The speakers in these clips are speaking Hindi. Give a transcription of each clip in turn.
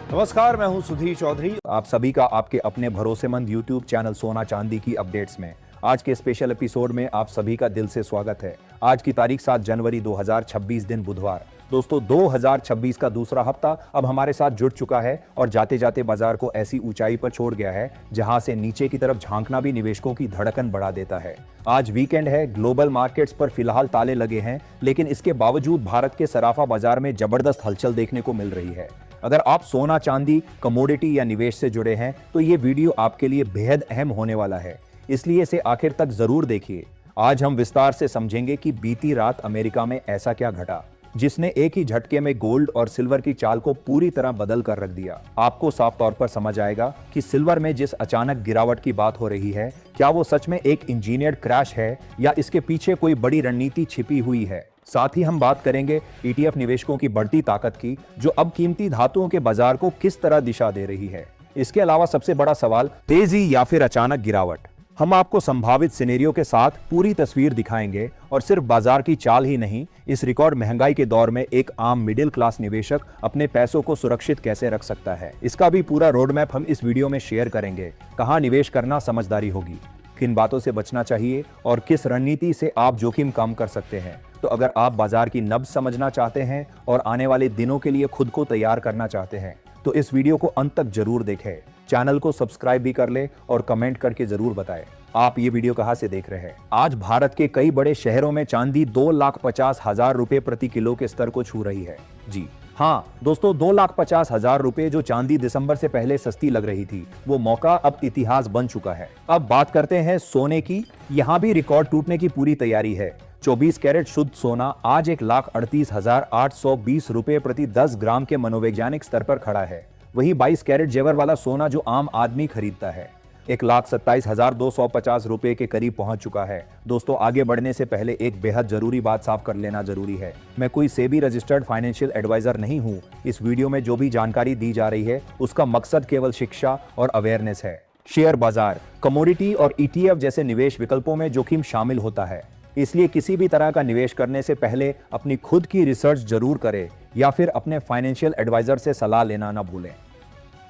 नमस्कार, मैं हूं सुधीर चौधरी। आप सभी का आपके अपने भरोसेमंद YouTube चैनल सोना चांदी की अपडेट्स में आज के स्पेशल एपिसोड में आप सभी का दिल से स्वागत है। आज की तारीख 7 जनवरी 2026 दिन बुधवार। दोस्तों, 2026 का दूसरा हफ्ता अब हमारे साथ जुड़ चुका है और जाते जाते बाजार को ऐसी ऊंचाई पर छोड़ गया है जहां से नीचे की तरफ झांकना भी निवेशकों की धड़कन बढ़ा देता है। आज वीकेंड है, ग्लोबल मार्केट्स पर फिलहाल ताले लगे हैं, लेकिन इसके बावजूद भारत के सराफा बाजार में जबरदस्त हलचल देखने को मिल रही है। अगर आप सोना चांदी, कमोडिटी या निवेश से जुड़े हैं तो ये वीडियो आपके लिए बेहद अहम होने वाला है, इसलिए इसे आखिर तक जरूर देखिए। आज हम विस्तार से समझेंगे कि बीती रात अमेरिका में ऐसा क्या घटा जिसने एक ही झटके में गोल्ड और सिल्वर की चाल को पूरी तरह बदल कर रख दिया। आपको साफ तौर पर समझ आएगा कि सिल्वर में जिस अचानक गिरावट की बात हो रही है, क्या वो सच में एक इंजीनियर्ड क्रैश है या इसके पीछे कोई बड़ी रणनीति छिपी हुई है। साथ ही हम बात करेंगे ETF निवेशकों की बढ़ती ताकत की, जो अब कीमती धातुओं के बाजार को किस तरह दिशा दे रही है। इसके अलावा सबसे बड़ा सवाल, तेजी या फिर अचानक गिरावट। हम आपको संभावित सिनेरियो के साथ पूरी तस्वीर दिखाएंगे और सिर्फ बाजार की चाल ही नहीं, इस रिकॉर्ड महंगाई के दौर में एक आम मिडिल क्लास निवेशक अपने पैसों को सुरक्षित कैसे रख सकता है, इसका भी पूरा रोड मैप हम इस वीडियो में शेयर करेंगे। कहां निवेश करना समझदारी होगी, किन बातों से बचना चाहिए और किस रणनीति से आप जोखिम कम कर सकते हैं। तो अगर आप बाजार की नब्ज समझना चाहते हैं और आने वाले दिनों के लिए खुद को तैयार करना चाहते हैं तो इस वीडियो को अंत तक जरूर देखें। चैनल को सब्सक्राइब भी कर ले और कमेंट करके जरूर बताएं आप ये वीडियो कहां से देख रहे हैं। आज भारत के कई बड़े शहरों में चांदी 2,50,000 रुपए प्रति किलो के स्तर को छू रही है। जी हाँ दोस्तों, 2,50,000 रुपए जो चांदी दिसंबर से पहले सस्ती लग रही थी, वो मौका अब इतिहास बन चुका है। अब बात करते हैं सोने की। यहाँ भी रिकॉर्ड टूटने की पूरी तैयारी है। 24 कैरेट शुद्ध सोना आज 1,38,820 रुपए प्रति 10 ग्राम के मनोवैज्ञानिक स्तर पर खड़ा है। वही 22 कैरेट जेवर वाला सोना जो आम आदमी खरीदता है, 1,27,250 रुपए के करीब पहुंच चुका है। दोस्तों, आगे बढ़ने से पहले एक बेहद जरूरी बात साफ कर लेना जरूरी है। मैं कोई सेबी रजिस्टर्ड फाइनेंशियल एडवाइजर नहीं हूं। इस वीडियो में जो भी जानकारी दी जा रही है उसका मकसद केवल शिक्षा और अवेयरनेस है। शेयर बाजार, कमोडिटी और ETF जैसे निवेश विकल्पों में जोखिम शामिल होता है, इसलिए किसी भी तरह का निवेश करने से पहले अपनी खुद की रिसर्च जरूर करें या फिर अपने फाइनेंशियल एडवाइजर से सलाह लेना ना भूलें।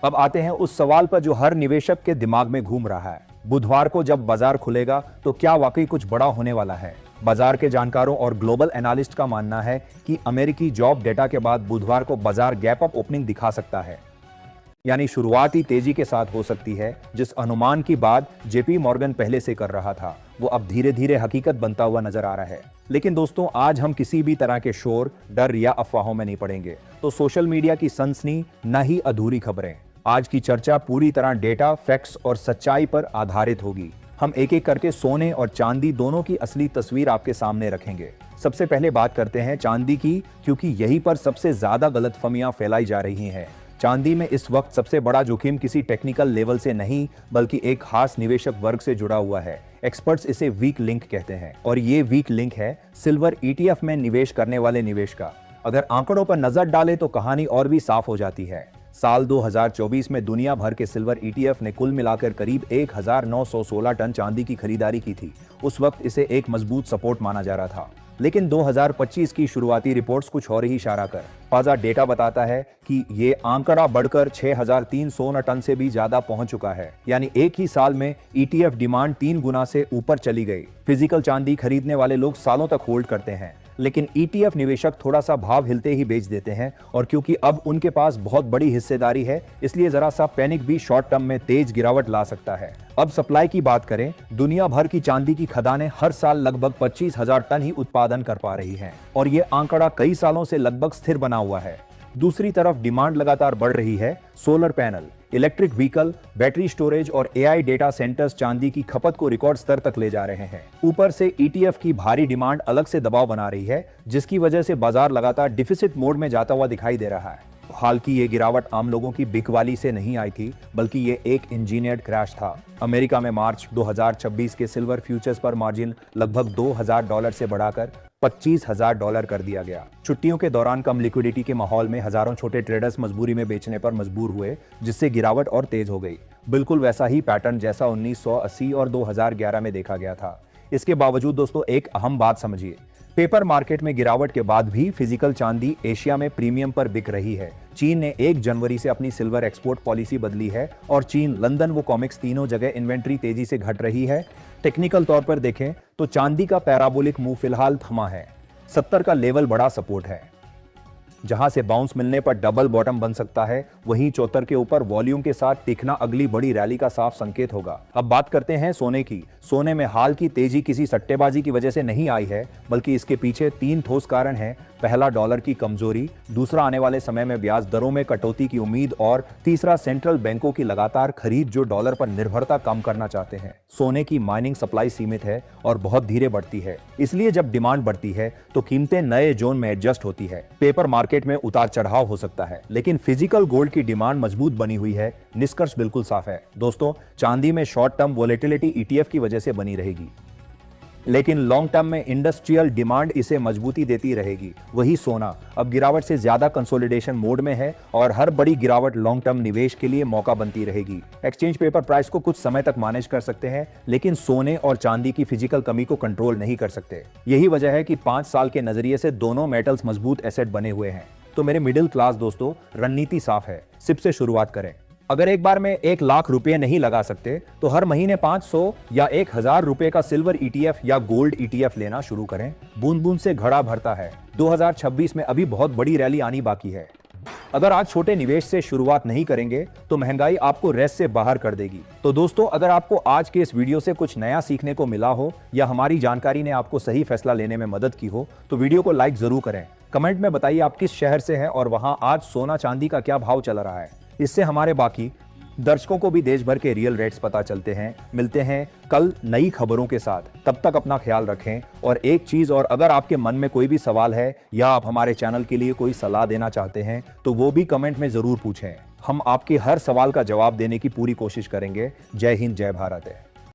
अब आते हैं उस सवाल पर जो हर निवेशक के दिमाग में घूम रहा है। बुधवार को जब बाजार खुलेगा तो क्या वाकई कुछ बड़ा होने वाला है। बाजार के जानकारों और ग्लोबल एनालिस्ट का मानना है कि अमेरिकी जॉब डेटा के बाद बुधवार को बाजार गैप अप ओपनिंग दिखा सकता है, यानी शुरुआती तेजी के साथ हो सकती है। जिस अनुमान की बात JP मॉर्गन पहले से कर रहा था, वो अब धीरे धीरे हकीकत बनता हुआ नजर आ रहा है। लेकिन दोस्तों, आज हम किसी भी तरह के शोर, डर या अफवाहों में नहीं पड़ेंगे। तो सोशल मीडिया की सनसनी न ही अधूरी खबरें। आज की चर्चा पूरी तरह डेटा, फैक्ट्स और सच्चाई पर आधारित होगी। हम एक एक करके सोने और चांदी दोनों की असली तस्वीर आपके सामने रखेंगे। सबसे पहले बात करते हैं चांदी की, क्योंकि यहीं पर सबसे ज्यादा गलतफहमियां फैलाई जा रही हैं। चांदी में इस वक्त सबसे बड़ा जोखिम किसी टेक्निकल लेवल से नहीं, बल्कि एक खास निवेशक वर्ग से जुड़ा हुआ है। एक्सपर्ट्स इसे वीक लिंक कहते हैं और ये वीक लिंक है सिल्वर ETF में निवेश करने वाले निवेश का। अगर आंकड़ों पर नजर डालें तो कहानी और भी साफ हो जाती है। साल 2024 में दुनिया भर के सिल्वर ETF ने कुल मिलाकर करीब 1,916 टन चांदी की खरीदारी की थी। उस वक्त इसे एक मजबूत सपोर्ट माना जा रहा था। लेकिन 2025 की शुरुआती रिपोर्ट्स कुछ और ही इशारा कर। ताजा डेटा बताता है कि ये आंकड़ा बढ़कर 6,300 टन से भी ज्यादा पहुंच चुका है, यानी एक ही साल में ETF डिमांड 3 गुना से ऊपर चली गई। फिजिकल चांदी खरीदने वाले लोग सालों तक होल्ड करते हैं, लेकिन ETF निवेशक थोड़ा सा भाव हिलते ही बेच देते हैं। और क्योंकि अब उनके पास बहुत बड़ी हिस्सेदारी है, इसलिए जरा सा पैनिक भी शॉर्ट टर्म में तेज गिरावट ला सकता है। अब सप्लाई की बात करें, दुनिया भर की चांदी की खदानें हर साल लगभग 25,000 टन ही उत्पादन कर पा रही हैं और ये आंकड़ा कई सालों से लगभग स्थिर बना हुआ है। दूसरी तरफ डिमांड लगातार बढ़ रही है। Solar panel, electric vehicle, battery storage और AI डेटा सेंटर्स चांदी की खपत को रिकॉर्ड स्तर तक ले जा रहे हैं। ऊपर से ETF की भारी डिमांड अलग से दबाव बना रही है, जिसकी वजह से बाजार लगातार डिफिसिट मोड में जाता हुआ दिखाई दे रहा है। हाल की ये गिरावट आम लोगों की बिकवाली से नहीं आई थी, बल्कि ये एक इंजीनियर्ड क्रैश था। अमेरिका में मार्च 2026 के सिल्वर फ्यूचर्स पर मार्जिन लगभग $2,000 से बढ़ाकर $25,000 कर दिया गया। छुट्टियों के दौरान कम लिक्विडिटी के माहौल में हजारों छोटे ट्रेडर्स मजबूरी में बेचने पर मजबूर हुए, जिससे गिरावट और तेज हो गई। बिल्कुल वैसा ही पैटर्न जैसा 1980 और 2011 में देखा गया था। इसके बावजूद दोस्तों, एक अहम बात समझिए, पेपर मार्केट में गिरावट के बाद भी फिजिकल चांदी एशिया में प्रीमियम पर बिक रही है। चीन ने 1 जनवरी से अपनी सिल्वर एक्सपोर्ट पॉलिसी बदली है और चीन, लंदन व कॉमिक्स तीनों जगह इन्वेंट्री तेजी से घट रही है। टेक्निकल तौर पर देखें तो चांदी का पैराबोलिक मूव फिलहाल थमा है। 70 का लेवल बड़ा सपोर्ट है, जहां से बाउंस मिलने पर डबल बॉटम बन सकता है। वहीं 74 के ऊपर वॉल्यूम के साथ टिकना अगली बड़ी रैली का साफ संकेत होगा। अब बात करते हैं सोने की। सोने में हाल की तेजी किसी सट्टेबाजी की वजह से नहीं आई है, बल्कि इसके पीछे 3 ठोस कारण हैं। पहला, डॉलर की कमजोरी, दूसरा, आने वाले समय में ब्याज दरों में कटौती की उम्मीद और तीसरा, सेंट्रल बैंकों की लगातार खरीद जो डॉलर पर निर्भरता कम करना चाहते हैं। सोने की माइनिंग सप्लाई सीमित है और बहुत धीरे बढ़ती है, इसलिए जब डिमांड बढ़ती है तो कीमतें नए जोन में एडजस्ट होती है। पेपर मार्केट में उतार चढ़ाव हो सकता है, लेकिन फिजिकल गोल्ड की डिमांड मजबूत बनी हुई है। निष्कर्ष बिल्कुल साफ है दोस्तों, चांदी में शॉर्ट टर्म वोलेटिलिटी ETF की वजह से बनी रहेगी, लेकिन लॉन्ग टर्म में इंडस्ट्रियल डिमांड इसे मजबूती देती रहेगी। वही सोना अब गिरावट से ज्यादा कंसोलिडेशन मोड में है और हर बड़ी गिरावट लॉन्ग टर्म निवेश के लिए मौका बनती रहेगी। एक्सचेंज पेपर प्राइस को कुछ समय तक मैनेज कर सकते हैं, लेकिन सोने और चांदी की फिजिकल कमी को कंट्रोल नहीं कर सकते। यही वजह है कि 5 साल के नजरिए से दोनों मेटल्स मजबूत एसेट बने हुए हैं। तो मेरे मिडिल क्लास दोस्तों, रणनीति साफ है, सिप से शुरुआत करें। अगर एक बार में 1 लाख रुपए नहीं लगा सकते तो हर महीने 500 या 1000 रुपए का सिल्वर ETF या गोल्ड ETF लेना शुरू करें। बूंद बूंद से घड़ा भरता है। 2026 में अभी बहुत बड़ी रैली आनी बाकी है। अगर आज छोटे निवेश से शुरुआत नहीं करेंगे तो महंगाई आपको रेस से बाहर कर देगी। तो दोस्तों, अगर आपको आज के इस वीडियो से कुछ नया सीखने को मिला हो या हमारी जानकारी ने आपको सही फैसला लेने में मदद की हो तो वीडियो को लाइक जरूर करें। कमेंट में बताइए आप किस शहर से हैं और वहां आज सोना चांदी का क्या भाव चल रहा है। इससे हमारे बाकी दर्शकों को भी देश भर के रियल रेट्स पता चलते हैं। मिलते हैं कल नई खबरों के साथ, तब तक अपना ख्याल रखें। और एक चीज और, अगर आपके मन में कोई भी सवाल है या आप हमारे चैनल के लिए कोई सलाह देना चाहते हैं तो वो भी कमेंट में जरूर पूछें। हम आपके हर सवाल का जवाब देने की पूरी कोशिश करेंगे। जय हिंद, जय भारत है।